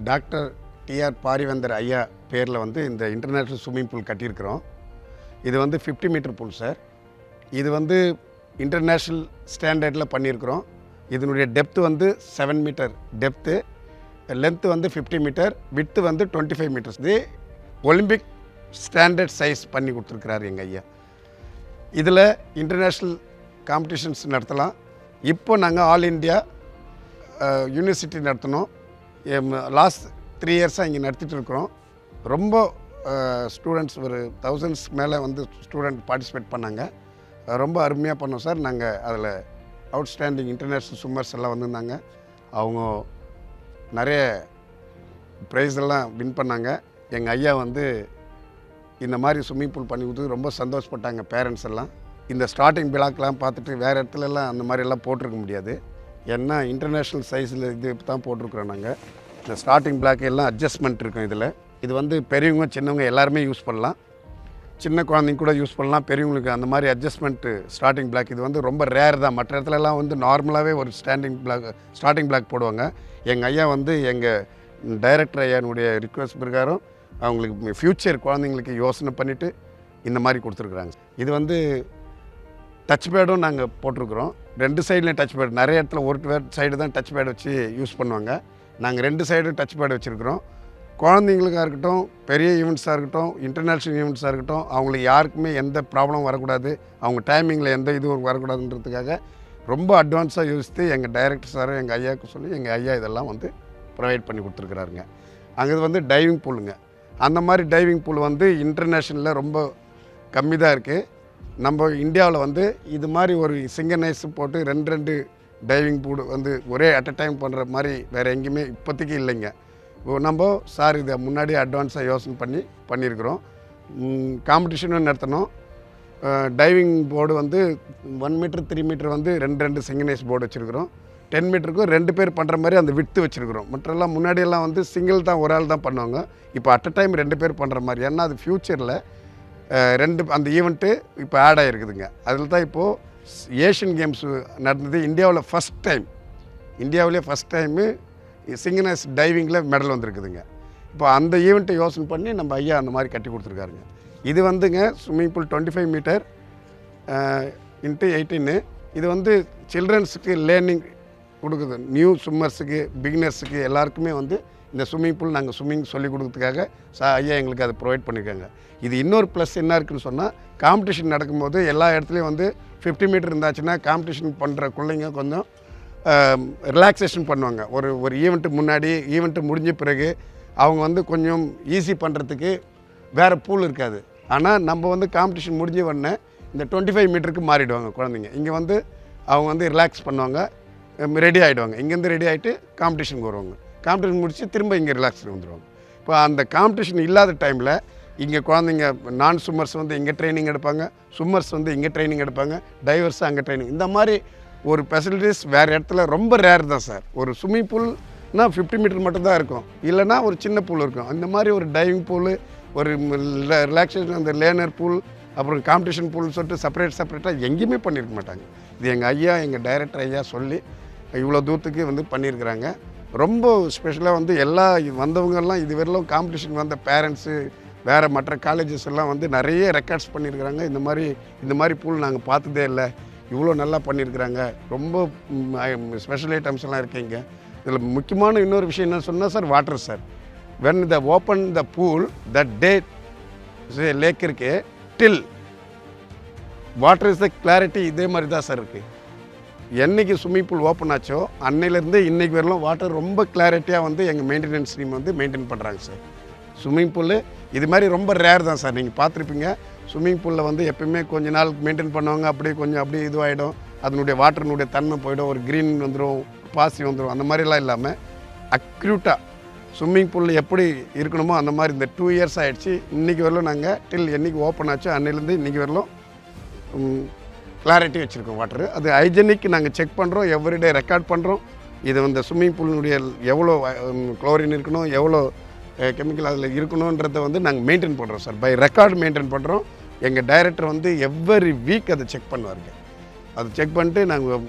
Doctor TR Parivendhar ஐயா பேரில் வந்து இந்த இன்டர்நேஷ்னல் ஸ்விம்மிங் பூல் கட்டியிருக்கிறோம். இது வந்து 50 மீட்டர் பூல் சார். இது வந்து இன்டர்நேஷ்னல் ஸ்டாண்டர்டில் பண்ணியிருக்கிறோம். இதனுடைய டெப்த்து வந்து 7 மீட்டர் டெப்த்து, லென்த்து வந்து 50 மீட்டர், விட்த்து வந்து 25 மீட்டர்ஸ். இது ஒலிம்பிக் ஸ்டாண்டர்ட் சைஸ் பண்ணி கொடுத்துருக்கிறார் எங்கள் ஐயா. இதில் இன்டர்நேஷ்னல் காம்படிஷன்ஸ் நடத்தலாம். இப்போ நாங்கள் ஆல் இண்டியா யூனிவர்சிட்டி நடத்தினோம். லாஸ்ட் 3 இயர்ஸாக இங்கே நடத்திட்டு இருக்கிறோம். ரொம்ப ஸ்டூடெண்ட்ஸ் ஒரு 1000s மேலே வந்து ஸ்டூடெண்ட் பார்ட்டிசிபேட் பண்ணாங்க. ரொம்ப அருமையாக பண்ணோம் சார். நாங்கள் அதில் அவுட்ஸ்டாண்டிங் இன்டர்நேஷ்னல் ஸ்விம்மர்ஸ் எல்லாம் வந்திருந்தாங்க. அவங்க நிறைய ப்ரைஸ் எல்லாம் வின் பண்ணாங்க. எங்கள் ஐயா வந்து இந்த மாதிரி ஸ்விம்மிங் பூல் பண்ணி கொடுத்து ரொம்ப சந்தோஷப்பட்டாங்க பேரண்ட்ஸ் எல்லாம். இந்த ஸ்டார்டிங் பிளாக்லாம் பார்த்துட்டு வேறு இடத்துலலாம் அந்த மாதிரிலாம் போட்டிருக்க முடியாது. ஏன்னா இன்டர்நேஷ்னல் சைஸில் இது தான் போட்டிருக்குறோம் நாங்கள். இந்த ஸ்டார்டிங் பிளாக் எல்லாம் அட்ஜஸ்ட்மெண்ட் இருக்கும் இதில். இது வந்து பெரியவங்க சின்னவங்க எல்லாருமே யூஸ் பண்ணலாம். சின்ன குழந்தைங்க கூட யூஸ் பண்ணலாம். பெரியவங்களுக்கு அந்த மாதிரி அட்ஜஸ்ட்மெண்ட்டு ஸ்டார்டிங் பிளாக் இது வந்து ரொம்ப ரேர் தான். மற்ற இடத்துலலாம் வந்து நார்மலாகவே ஒரு ஸ்டார்டிங் பிளாக் போடுவாங்க. எங்கள் ஐயா வந்து எங்கள் டைரக்டர் ஐயானுடைய ரிக்வெஸ்ட் பிரகாரம் அவங்களுக்கு ஃப்யூச்சர் குழந்தைங்களுக்கு யோசனை பண்ணிவிட்டு இந்த மாதிரி கொடுத்துருக்குறாங்க. இது வந்து டச் பேடும் நாங்கள் போட்டிருக்கிறோம். 2 சைட்லேயும் டச் பேட். நிறைய இடத்துல ஒரு சைடு தான் டச் பேட் வச்சு யூஸ் பண்ணுவாங்க. நாங்கள் 2 சைடும் டச் பேட் வச்சுருக்கிறோம். குழந்தைங்களுக்காக இருக்கட்டும், பெரிய ஈவெண்ட்ஸாக இருக்கட்டும், இன்டர்நேஷ்னல் ஈவெண்ட்ஸாக இருக்கட்டும், அவங்களுக்கு யாருக்குமே எந்த ப்ராப்ளம் வரக்கூடாது, அவங்க டைமிங்கில் எந்த இதுவும் வரக்கூடாதுன்றதுக்காக ரொம்ப அட்வான்ஸாக யோசித்து எங்கள் டைரக்டர் சாரும் எங்கள் ஐயாவுக்கு சொல்லி எங்கள் ஐயா இதெல்லாம் வந்து ப்ரொவைட் பண்ணி கொடுத்துருக்குறாருங்க. அங்கே வந்து டைவிங் பூலுங்க. அந்த மாதிரி டைவிங் பூல் வந்து இன்டர்நேஷ்னலில் ரொம்ப கம்மி தான் இருக்குது. நம்ம இந்தியாவில் வந்து இது மாதிரி ஒரு சிங்கனைஸ் போட்டு 2 டைவிங் பூல் வந்து ஒரே அட் அ டைம் பண்ணுற மாதிரி வேறு எங்கேயுமே இப்போதைக்கு இல்லைங்க. நம்ம சார் இதை முன்னாடியே அட்வான்ஸாக யோசனை பண்ணியிருக்கிறோம். காம்படிஷனும் நடத்தணும். டைவிங் போர்டு வந்து 1 மீட்டர் 3 மீட்டர் வந்து 2 சிங்கனைஸ் போர்டு வச்சுருக்கிறோம். 10 மீட்டருக்கும் 2 பேர் பண்ணுற மாதிரி அந்த விட்டு வச்சுருக்கிறோம். மற்றெல்லாம் முன்னாடியெல்லாம் வந்து சிங்கிள் தான், ஒரு ஆள் தான் பண்ணுவாங்க. இப்போ அட் அ டைம் 2 பேர் பண்ணுற மாதிரி. ஏன்னா அது ஃப்யூச்சரில் 2 அந்த ஈவெண்ட்டு இப்போ ஆட் ஆகிருக்குதுங்க. அதில் தான் இப்போது ஏஷியன் கேம்ஸ் நடந்தது. இந்தியாவிலே ஃபஸ்ட் டைமு சிங்கனைஸ் டைவிங்கில் மெடல் வந்திருக்குதுங்க. இப்போ அந்த ஈவெண்ட்டை யோசனை பண்ணி நம்ம ஐயா அந்த மாதிரி கட்டி கொடுத்துருக்காருங்க. இது வந்துங்க ஸ்விம்மிங் பூல் 25 மீட்டர் × 18. இது வந்து சில்ட்ரன்ஸுக்கு லேர்னிங் கொடுக்குது. நியூ ஸ்விம்மர்ஸுக்கு, பிகினர்ஸுக்கு எல்லாருக்குமே வந்து இந்த ஸ்விம்மிங் பூல் நாங்கள் ஸ்விம்மிங் சொல்லிக் கொடுக்கறதுக்காக ஐயா எங்களுக்கு அதை ப்ரொவைட் பண்ணியிருக்காங்க. இது இன்னொரு ப்ளஸ் என்ன இருக்குதுன்னு சொன்னால், காம்படிஷன் நடக்கும்போது எல்லா இடத்துலையும் வந்து 50 மீட்டர் இருந்தாச்சுன்னா காம்படிஷன் பண்ணுற பிள்ளைங்க கொஞ்சம் ரிலாக்ஸேஷன் பண்ணுவாங்க. ஒரு ஈவெண்ட்டு முடிஞ்ச பிறகு அவங்க வந்து கொஞ்சம் ஈஸி பண்ணுறதுக்கு வேறு பூல் இருக்காது. ஆனால் நம்ம வந்து காம்படிஷன் முடிஞ்ச உடனே இந்த 25 மீட்டருக்கு மாறிடுவாங்க குழந்தைங்க. இங்கே வந்து அவங்க வந்து ரிலாக்ஸ் பண்ணுவாங்க, ரெடி ஆகிடுவாங்க. இங்கேருந்து ரெடி ஆகிட்டு காம்படிஷனுக்கு வருவாங்க. காம்படிஷன் முடித்து திரும்ப இங்கே ரிலாக்ஸ் வந்துடுவாங்க. இப்போ அந்த காம்படிஷன் இல்லாத டைமில் இங்கே குழந்தைங்க நான் ஸ்விம்மர்ஸ் வந்து இங்கே ட்ரைனிங் எடுப்பாங்க, ஸ்விம்மர்ஸ் வந்து இங்கே ட்ரைனிங் எடுப்பாங்க, டைவர்ஸ் அங்கே ட்ரைனிங். இந்த மாதிரி ஒரு ஃபெசிலிட்டிஸ் வேறு இடத்துல ரொம்ப ரேர் தான் சார். ஒரு ஸ்விம்மிங் பூல்னால் 50 மீட்டர் மட்டும்தான் இருக்கும், இல்லைனா ஒரு சின்ன பூல் இருக்கும். அந்த மாதிரி ஒரு டைவிங் பூல், ஒரு ரிலாக்ஸேஷன், அந்த லேர்னர் பூல், அப்புறம் காம்படிஷன் பூல்னு சொல்லிட்டு செப்பரேட்டாக எங்கேயுமே பண்ணியிருக்க மாட்டாங்க. இது எங்கள் ஐயா, எங்கள் டைரக்டர் ஐயா சொல்லி இவ்வளோ தூரத்துக்கு வந்து பண்ணியிருக்கிறாங்க. ரொம்ப ஸ்பெஷலாக வந்து எல்லா வந்தவங்கெல்லாம் இது வரலாம் காம்படிஷன் வந்த பேரண்ட்ஸு, வேறு மற்ற காலேஜஸ் எல்லாம் வந்து நிறைய ரெக்கார்ட்ஸ் பண்ணியிருக்கிறாங்க. இந்த மாதிரி பூல் நாங்கள் பார்த்ததே இல்லை, இவ்வளோ நல்லா பண்ணியிருக்கிறாங்க. ரொம்ப ஸ்பெஷல் ஐட்டம்ஸ் எல்லாம் இருக்கீங்க. இதில் முக்கியமான இன்னொரு விஷயம் என்ன சொன்னால் sir, water sir. When the open the pool that day lake இருக்கு till water is the clarity. இதே மாதிரி தான் சார் இருக்குது. என்றைக்கு ஸ்விம்மிங் பூல் ஓப்பன் ஆச்சோ அன்னையிலேருந்து இன்றைக்கி வரலாம் வாட்டர் ரொம்ப கிளாரிட்டியாக வந்து எங்கள் மெயின்டெனன்ஸ் டீம் வந்து மெயின்டைன் பண்ணுறாங்க சார். ஸ்விம்மிங் பூலு இது மாதிரி ரொம்ப ரேர் தான் சார். நீங்கள் பார்த்துருப்பீங்க, ஸ்விம்மிங் பூலில் வந்து எப்போயுமே கொஞ்ச நாள் மெயின்டைன் பண்ணுவாங்க, அப்படியே இதுவாகிடும், அதனுடைய வாட்டர்னுடைய தன்மை போயிடும், ஒரு க்ரீன் வந்துடும், பாசி வந்துடும். அந்த மாதிரிலாம் இல்லாமல் அக்யூட்டாக ஸ்விம்மிங் பூலில் எப்படி இருக்கணுமோ அந்த மாதிரி இந்த 2 இயர்ஸ் ஆகிடுச்சு. இன்றைக்கி வரலும் நாங்கள் டில் என்றைக்கு ஓப்பன் ஆச்சோ அன்னையிலேருந்து இன்றைக்கி வரலும் கிளாரிட்டி வச்சுருக்கோம் வாட்டரு. அது ஹைஜெனிக் நாங்கள் செக் பண்ணுறோம், எவ்ரிடே ரெக்கார்ட் பண்ணுறோம். இது வந்து ஸ்விம்மிங் பூலினுடைய எவ்வளோ குளோரின் இருக்கணும், எவ்வளோ கெமிக்கல் அதில் இருக்கணுன்றதை வந்து நாங்கள் மெயின்டைன் பண்ணுறோம் சார். பை ரெக்கார்டு மெயின்டைன் பண்ணுறோம். எங்கள் டைரக்டர் வந்து எவ்ரி வீக் அதை செக் பண்ணுவாருங்க. அதை செக் பண்ணிட்டு நாங்கள்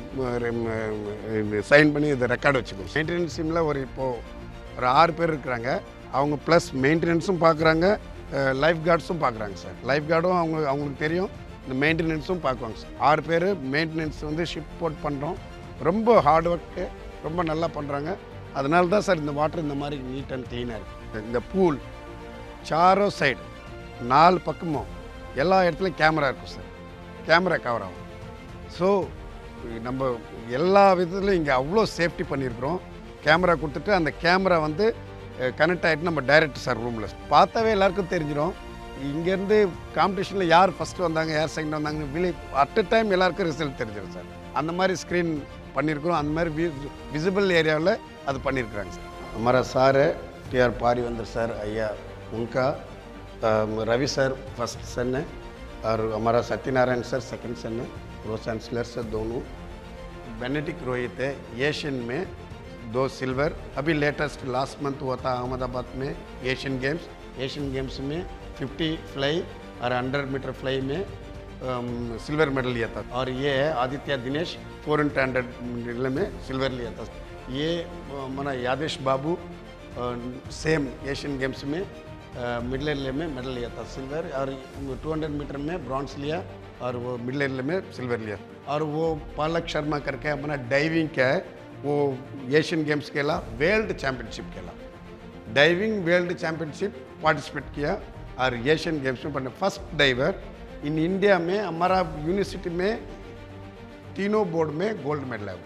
சைன் பண்ணி இதை ரெக்கார்டு வச்சுக்குவோம். மெயின்டெனன்ஸ் டீமில் ஒரு இப்போது ஒரு 6 பேர் இருக்கிறாங்க. அவங்க ப்ளஸ் மெயின்டெனன்ஸும் பார்க்குறாங்க, லைஃப் கார்ட்ஸும் பார்க்குறாங்க சார். லைஃப் கார்டும் அவங்களுக்கு தெரியும், இந்த மெயின்டெனன்ஸும் பார்க்குவாங்க சார். 6 பேர் மெயின்டெனன்ஸ் வந்து ஷிப் போட் பண்ணுறோம். ரொம்ப ஹார்ட் ஒர்க்கு, ரொம்ப நல்லா பண்ணுறாங்க. அதனால தான் சார் இந்த வாட்டர் இந்த மாதிரி நீட் அண்ட் க்ளீனாக இருக்குது. இந்த பூல் சாரோ சைடு 4 பக்கமும் எல்லா இடத்துலையும் கேமரா இருக்கும் சார். கேமரா கவர் ஆகும். ஸோ நம்ம எல்லா விதத்துலையும் இங்கே அவ்வளோ சேஃப்டி பண்ணியிருக்கிறோம். கேமரா கொடுத்துட்டு அந்த கேமரா வந்து கனெக்ட் ஆகிட்டு நம்ம டைரக்ட் சார் ரூமில் பார்த்தாவே எல்லாருக்கும் தெரிஞ்சிடும். இங்கேருந்து காம்படிஷனில் யார் ஃபஸ்ட்டு வந்தாங்க, யார் செகண்ட் வந்தாங்க, அட் அ டைம் எல்லாருக்கும் ரிசல்ட் தெரிஞ்சிடும் சார். அந்த மாதிரி ஸ்க்ரீன் பண்ணியிருக்கிறோம். அந்த மாதிரி விசிபிள் ஏரியாவில் அது பண்ணியிருக்கிறாங்க சார். हमारा सार है टी.आर. पारीवेंद्र सर अय्या, उनका रवि सर फर्स्ट सन है और हमारा सत्यनारायण सर सेकंड सन है, प्रो चांसलर सर दोनों। बेनेडिक्ट रोहित है एशियन में 2 सिल्वर, अभी लेटेस्ट लास्ट मंथ हुआ था अहमदाबाद में एशियन गेम्स में 50 फ्लाई और 100 मीटर फ्लाई में सिल्वर मेडल लिया था। और ये है आदित्य दिनेश 400 मीटर में सिल्वर लिया था। ये हमारा यादेश बाबू सेम एशियन गेम्स में मिडल एरिया में मेडल लिया था सिल्वर, और 200 मीटर में ब्रॉन्ज लिया और वो मिडल एरिया में सिल्वर लिया। और वो पालक शर्मा करके अपना डाइविंग क्या है, वो एशियन गेम्स खेला, वर्ल्ड चैम्पियनशिप खेला, डाइविंग वर्ल्ड चैम्पियनशिप पार्टिसिपेट किया और एशियन गेम्स में बने फर्स्ट डाइवर इन इंडिया में। हमारा यूनिवर्सिटी में तीनों बोर्ड में गोल्ड मेडल है।